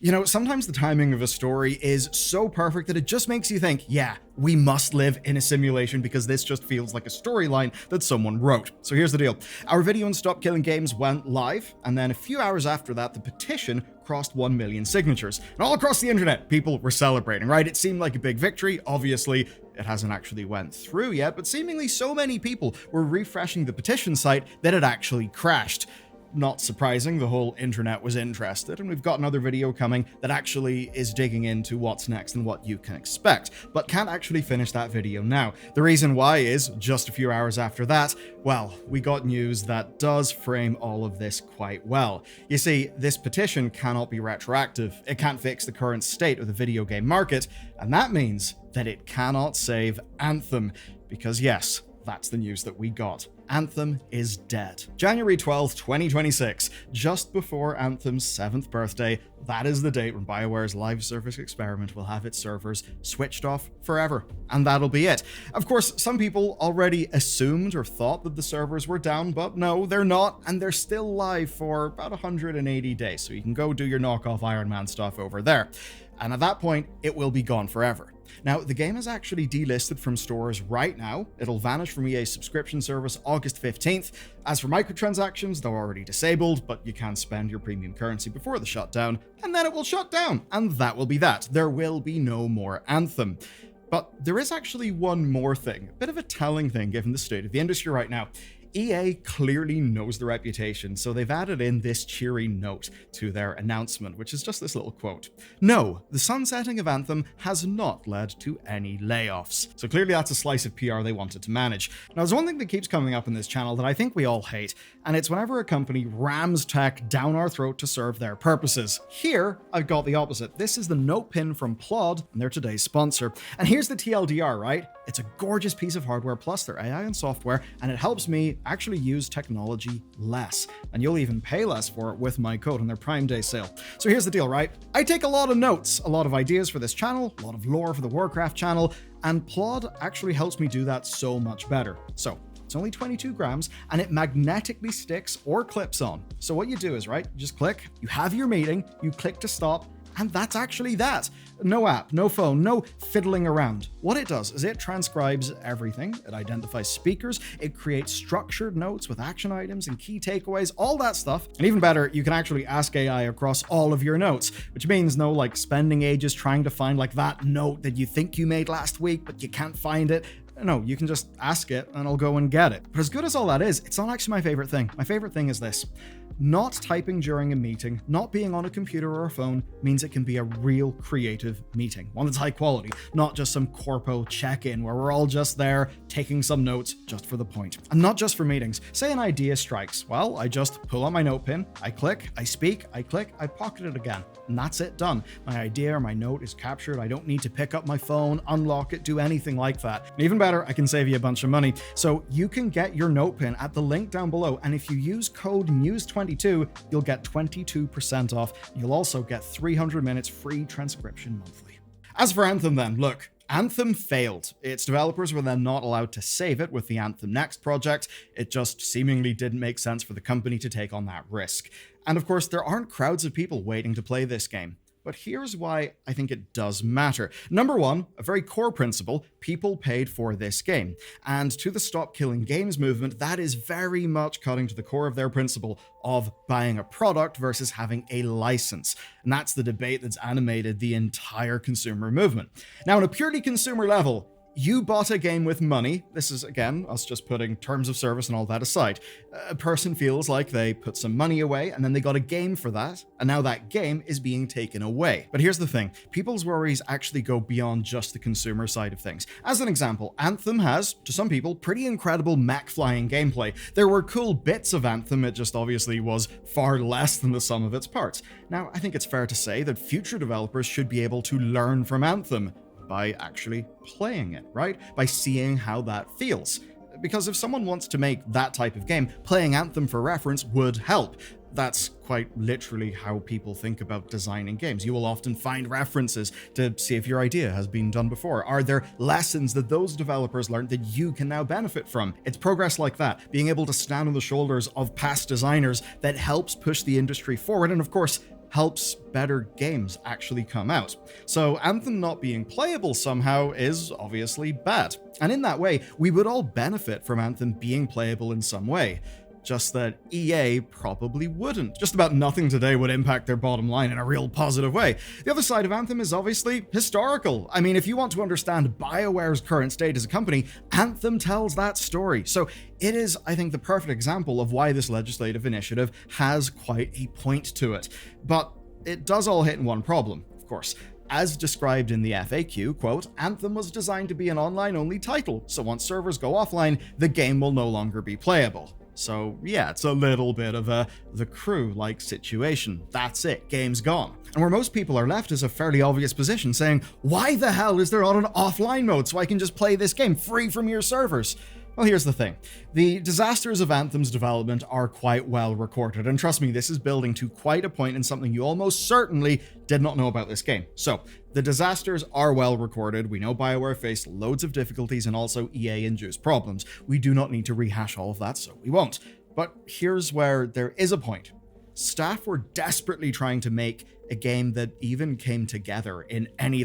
You know, sometimes the timing of a story is so perfect that it just makes you think, yeah, we must live in a simulation because this just feels like a storyline that someone wrote. So here's the deal. Our video on Stop Killing Games went live, and then a few hours after that, the petition crossed 1 million signatures. And all across the internet, people were celebrating, right? It seemed like a big victory. Obviously, it hasn't actually went through yet, but seemingly so many people were refreshing the petition site that it actually crashed. Not surprising, the whole internet was interested, and we've got another video coming that actually is digging into what's next and what you can expect, but can't actually finish that video now. The reason why is, just a few hours after that, well, we got news that does frame all of this quite well. You see, this petition cannot be retroactive, it can't fix the current state of the video game market, and that means that it cannot save Anthem, because yes, that's the news that we got. Anthem is dead. January 12th, 2026, just before Anthem's 7th birthday, that is the date when BioWare's live service experiment will have its servers switched off forever. And that'll be it. Of course, some people already assumed or thought that the servers were down, but no, they're not, and they're still live for about 180 days, so you can go do your knockoff Iron Man stuff over there. And at that point, it will be gone forever. Now, the game is actually delisted from stores right now. It'll vanish from EA's subscription service August 15th. As for microtransactions, they're already disabled, but you can spend your premium currency before the shutdown, and then it will shut down, and that will be that. There will be no more Anthem. But there is actually one more thing, a bit of a telling thing given the state of the industry right now. EA clearly knows the reputation, so they've added in this cheery note to their announcement, which is just this little quote. No, the sunsetting of Anthem has not led to any layoffs. So clearly that's a slice of PR they wanted to manage. Now, there's one thing that keeps coming up in this channel that I think we all hate, and it's whenever a company rams tech down our throat to serve their purposes. Here, I've got the opposite. This is the NotePin from Plaud, and they're today's sponsor. And here's the TLDR, right? It's a gorgeous piece of hardware plus their AI and software, and it helps me actually use technology less. And you'll even pay less for it with my code on their Prime Day sale. So here's the deal, right? I take a lot of notes, a lot of ideas for this channel, a lot of lore for the Warcraft channel, and Plaud actually helps me do that so much better. So it's only 22 grams, and it magnetically sticks or clips on. So what you do is, right, you just click, you have your meeting, you click to stop, and that's actually that. No app, no phone, no fiddling around. What it does is it transcribes everything. It identifies speakers. It creates structured notes with action items and key takeaways, all that stuff. And even better, you can actually ask AI across all of your notes, which means no like spending ages trying to find like that note that you think you made last week, but you can't find it. No, you can just ask it and I'll go and get it. But as good as all that is, it's not actually my favorite thing. My favorite thing is this. Not typing during a meeting, not being on a computer or a phone means it can be a real creative meeting. One that's high quality, not just some corpo check-in where we're all just there taking some notes just for the point. And not just for meetings. Say an idea strikes. Well, I just pull out my NotePin, I click, I speak, I click, I pocket it again. And that's it, done. My idea or my note is captured. I don't need to pick up my phone, unlock it, do anything like that. And even better, I can save you a bunch of money. So you can get your NotePin at the link down below. And if you use code NEWS22, you'll get 22% off. You'll also get 300 minutes free transcription monthly. As for Anthem then, look, Anthem failed. Its developers were then not allowed to save it with the Anthem Next project. It just seemingly didn't make sense for the company to take on that risk. And of course, there aren't crowds of people waiting to play this game. But here's why I think it does matter. Number one, a very core principle, people paid for this game. And to the Stop Killing Games movement, that is very much cutting to the core of their principle of buying a product versus having a license. And that's the debate that's animated the entire consumer movement. Now, on a purely consumer level, you bought a game with money. This is, again, us just putting terms of service and all that aside. A person feels like they put some money away and then they got a game for that, and now that game is being taken away. But here's the thing. People's worries actually go beyond just the consumer side of things. As an example, Anthem has, to some people, pretty incredible mech flying gameplay. There were cool bits of Anthem, it just obviously was far less than the sum of its parts. Now, I think it's fair to say that future developers should be able to learn from Anthem by actually playing it, right? By seeing how that feels. Because if someone wants to make that type of game, playing Anthem for reference would help. That's quite literally how people think about designing games. You will often find references to see if your idea has been done before. Are there lessons that those developers learned that you can now benefit from? It's progress like that, being able to stand on the shoulders of past designers that helps push the industry forward. And of course, helps better games actually come out. So Anthem not being playable somehow is obviously bad. And in that way, we would all benefit from Anthem being playable in some way. Just that EA probably wouldn't. Just about nothing today would impact their bottom line in a real positive way. The other side of Anthem is obviously historical. I mean, if you want to understand BioWare's current state as a company, Anthem tells that story. So it is, I think, the perfect example of why this legislative initiative has quite a point to it. But it does all hit in one problem, of course. As described in the FAQ, quote, Anthem was designed to be an online-only title, so once servers go offline, the game will no longer be playable. So yeah, it's a little bit of the Crew-like situation. That's it, game's gone. And where most people are left is a fairly obvious position saying, why the hell is there not an offline mode so I can just play this game free from your servers? Well, here's the thing. The disasters of Anthem's development are quite well recorded, and trust me, this is building to quite a point in something you almost certainly did not know about this game. So, the disasters are well recorded. We know BioWare faced loads of difficulties and also EA-induced problems. We do not need to rehash all of that, so we won't. But here's where there is a point. Staff were desperately trying to make a game that even came together in any,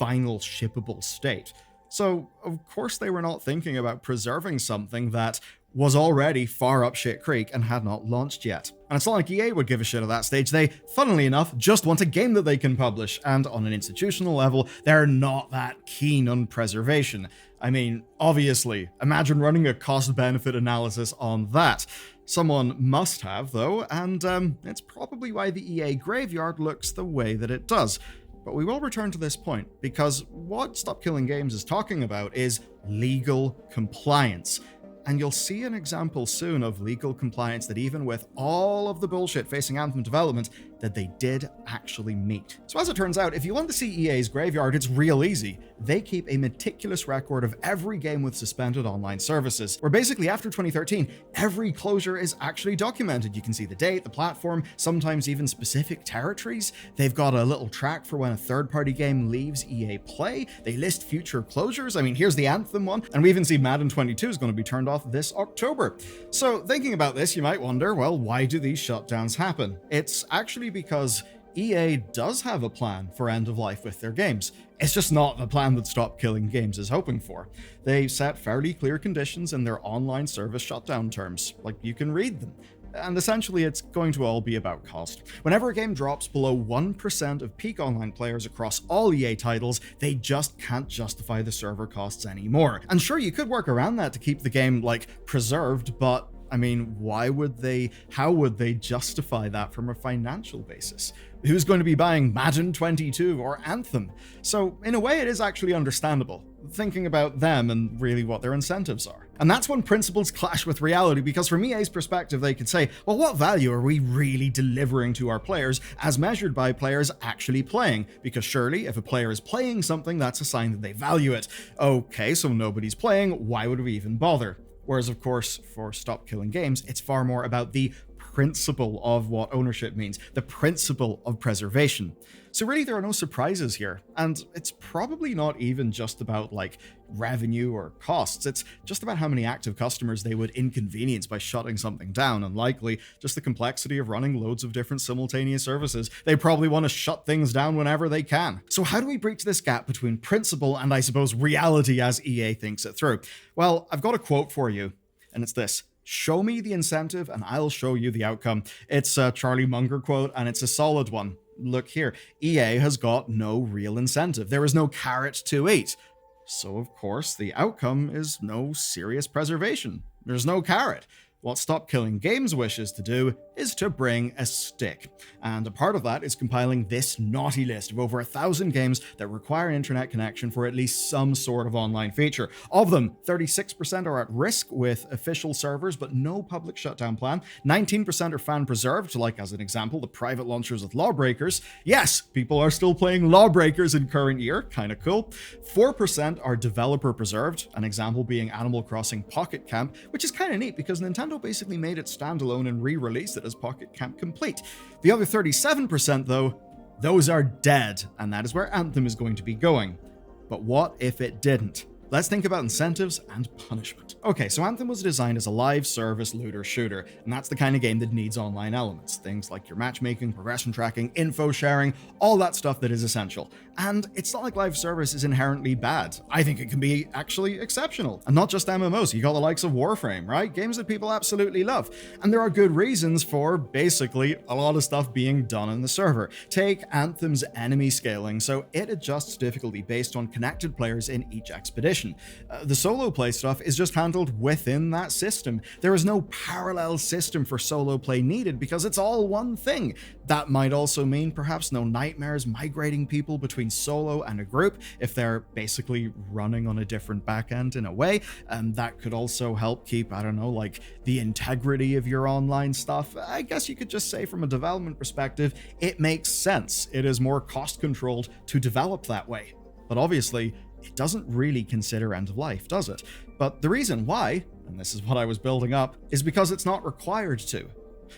final shippable state. So, of course they were not thinking about preserving something that was already far up shit creek and had not launched yet. And it's not like EA would give a shit at that stage. They, funnily enough, just want a game that they can publish, and on an institutional level, they're not that keen on preservation. I mean, obviously, imagine running a cost-benefit analysis on that. Someone must have, though, and it's probably why the EA graveyard looks the way that it does. But we will return to this point, because what Stop Killing Games is talking about is legal compliance. And you'll see an example soon of legal compliance that even with all of the bullshit facing Anthem development, that they did actually meet. So as it turns out, if you want to see EA's graveyard, it's real easy. They keep a meticulous record of every game with suspended online services, where basically after 2013, every closure is actually documented. You can see the date, the platform, sometimes even specific territories. They've got a little track for when a third-party game leaves EA Play. They list future closures. I mean, here's the Anthem one, and we even see Madden 22 is going to be turned off this October. So thinking about this, you might wonder, well, why do these shutdowns happen? It's actually because EA does have a plan for end of life with their games. It's just not the plan that Stop Killing Games is hoping for. They set fairly clear conditions in their online service shutdown terms, you can read them. And essentially, it's going to all be about cost. Whenever a game drops below 1% of peak online players across all EA titles, they just can't justify the server costs anymore. And sure, you could work around that to keep the game, preserved, but I mean, how would they justify that from a financial basis? Who's going to be buying Madden 22 or Anthem? So in a way, it is actually understandable, thinking about them and really what their incentives are. And that's when principles clash with reality, because from EA's perspective, they could say, well, what value are we really delivering to our players as measured by players actually playing? Because surely, if a player is playing something, that's a sign that they value it. Okay, so nobody's playing, why would we even bother? Whereas, of course, for Stop Killing Games, it's far more about the principle of what ownership means, the principle of preservation. So really, there are no surprises here, and it's probably not even just about revenue or costs. It's just about how many active customers they would inconvenience by shutting something down, and likely just the complexity of running loads of different simultaneous services. They probably want to shut things down whenever they can. So how do we breach this gap between principle and, I suppose, reality as EA thinks it through? Well, I've got a quote for you, and it's this: show me the incentive and I'll show you the outcome. It's a Charlie Munger quote, and it's a solid one. Look here, EA has got no real incentive. There is no carrot to eat. So of course, the outcome is no serious preservation. There's no carrot. What Stop Killing Games wishes to do is to bring a stick. And a part of that is compiling this naughty list of over 1,000 games that require an internet connection for at least some sort of online feature. Of them, 36% are at risk with official servers but no public shutdown plan. 19% are fan preserved, as an example, the private launchers with Lawbreakers. Yes, people are still playing Lawbreakers in current year, kinda cool. 4% are developer preserved, an example being Animal Crossing Pocket Camp, which is kinda neat because Nintendo basically made it standalone and re-released it as Pocket Camp Complete. The other 37%, though, those are dead, and that is where Anthem is going to be going. But what if it didn't? Let's think about incentives and punishment. Okay, so Anthem was designed as a live service looter shooter, and that's the kind of game that needs online elements. Things like your matchmaking, progression tracking, info sharing, all that stuff that is essential. And it's not like live service is inherently bad. I think it can be actually exceptional. And not just MMOs, you got the likes of Warframe, right? Games that people absolutely love. And there are good reasons for basically a lot of stuff being done in the server. Take Anthem's enemy scaling, so it adjusts difficulty based on connected players in each expedition. The solo play stuff is just handled within that system. There is no parallel system for solo play needed because it's all one thing. That might also mean perhaps no nightmares migrating people between solo and a group if they're basically running on a different backend in a way. That could also help keep, I don't know, like the integrity of your online stuff. I guess you could just say from a development perspective, it makes sense. It is more cost controlled to develop that way. But obviously, it doesn't really consider end of life, does it? But the reason why, and this is what I was building up, is because it's not required to.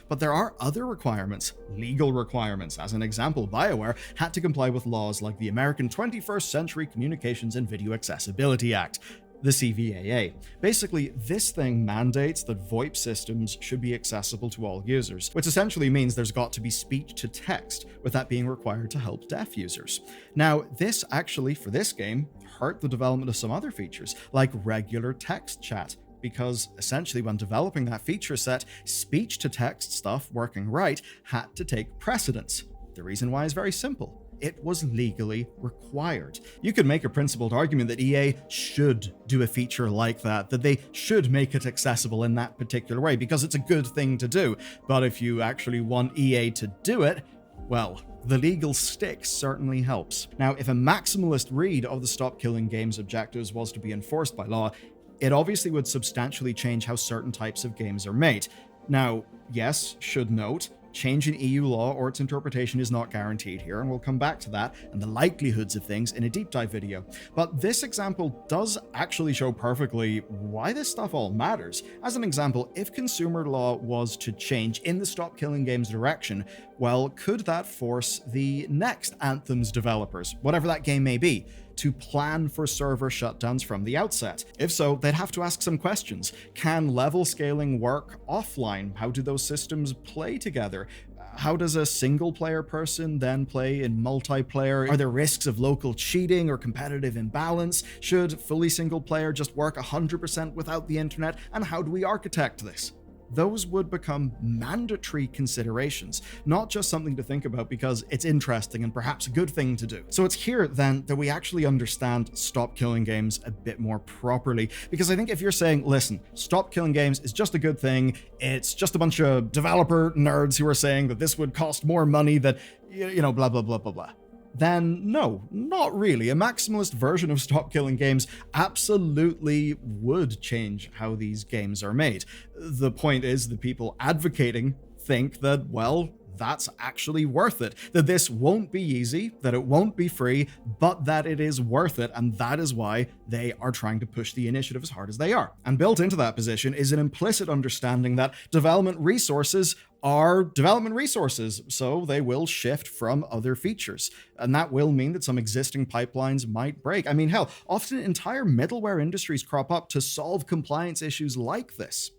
But there are other requirements, legal requirements. As an example, BioWare had to comply with laws like the American 21st Century Communications and Video Accessibility Act, the CVAA. Basically, this thing mandates that VoIP systems should be accessible to all users, which essentially means there's got to be speech to text, with that being required to help deaf users. Now, this actually, for this game, hurt the development of some other features, like regular text chat, because essentially when developing that feature set, speech to text stuff working right had to take precedence. The reason why is very simple. It was legally required. You could make a principled argument that EA should do a feature like that they should make it accessible in that particular way, because it's a good thing to do. But if you actually want EA to do it, well, the legal stick certainly helps. Now, if a maximalist read of the Stop Killing Games objectives was to be enforced by law, it obviously would substantially change how certain types of games are made. Now, yes, should note, change in EU law or its interpretation is not guaranteed here, and we'll come back to that and the likelihoods of things in a deep dive video. But this example does actually show perfectly why this stuff all matters. As an example, if consumer law was to change in the Stop Killing Games direction, well, could that force the next Anthem's developers, whatever that game may be, to plan for server shutdowns from the outset? If so, they'd have to ask some questions. Can level scaling work offline? How do those systems play together? How does a single-player person then play in multiplayer? Are there risks of local cheating or competitive imbalance? Should fully single-player just work 100% without the internet? And how do we architect this? Those would become mandatory considerations, not just something to think about because it's interesting and perhaps a good thing to do. So it's here then that we actually understand Stop Killing Games a bit more properly, because I think if you're saying, listen, Stop Killing Games is just a good thing, it's just a bunch of developer nerds who are saying that this would cost more money that, you know, blah, blah, blah, blah, blah, then no, not really. A maximalist version of Stop Killing Games absolutely would change how these games are made. The point is, the people advocating think that, well, that's actually worth it, that this won't be easy, that it won't be free, but that it is worth it, and that is why they are trying to push the initiative as hard as they are. And built into that position is an implicit understanding that development resources are development resources, so they will shift from other features. And that will mean that some existing pipelines might break. I mean, hell, often entire middleware industries crop up to solve compliance issues like this.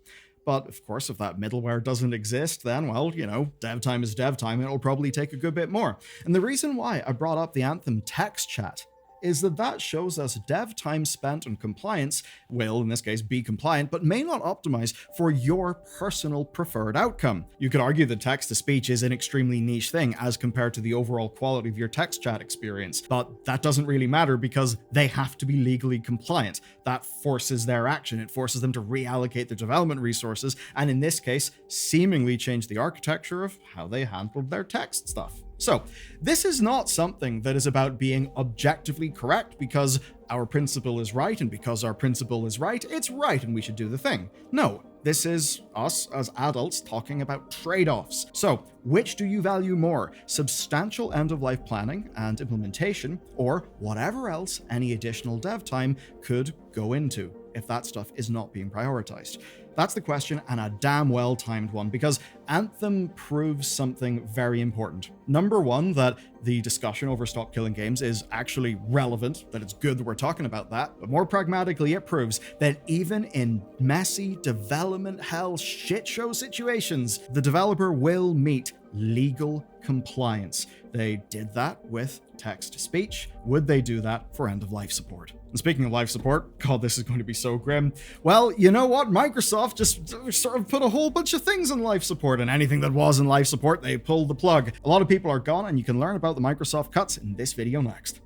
But of course, if that middleware doesn't exist, then, well, you know, dev time is dev time, and it'll probably take a good bit more. And the reason why I brought up the Anthem text chat is that shows us dev time spent on compliance will, in this case, be compliant, but may not optimize for your personal preferred outcome. You could argue that text-to-speech is an extremely niche thing as compared to the overall quality of your text chat experience, but that doesn't really matter because they have to be legally compliant. That forces their action. It forces them to reallocate their development resources, and in this case, seemingly change the architecture of how they handled their text stuff. So, this is not something that is about being objectively correct because our principle is right, and because our principle is right, it's right and we should do the thing. No, this is us as adults talking about trade-offs. So, which do you value more? Substantial end-of-life planning and implementation, or whatever else any additional dev time could go into if that stuff is not being prioritized? That's the question, and a damn well-timed one, because Anthem proves something very important. Number one, that the discussion over Stop Killing Games is actually relevant, that it's good that we're talking about that, but more pragmatically, it proves that even in messy development hell shit show situations, the developer will meet legal compliance. They did that with text-to-speech. Would they do that for end-of-life support? And speaking of life support, God, this is going to be so grim. Well, you know what? Microsoft just sort of put a whole bunch of things in life support, and anything that was in life support, they pulled the plug. A lot of people are gone, and you can learn about the Microsoft cuts in this video next.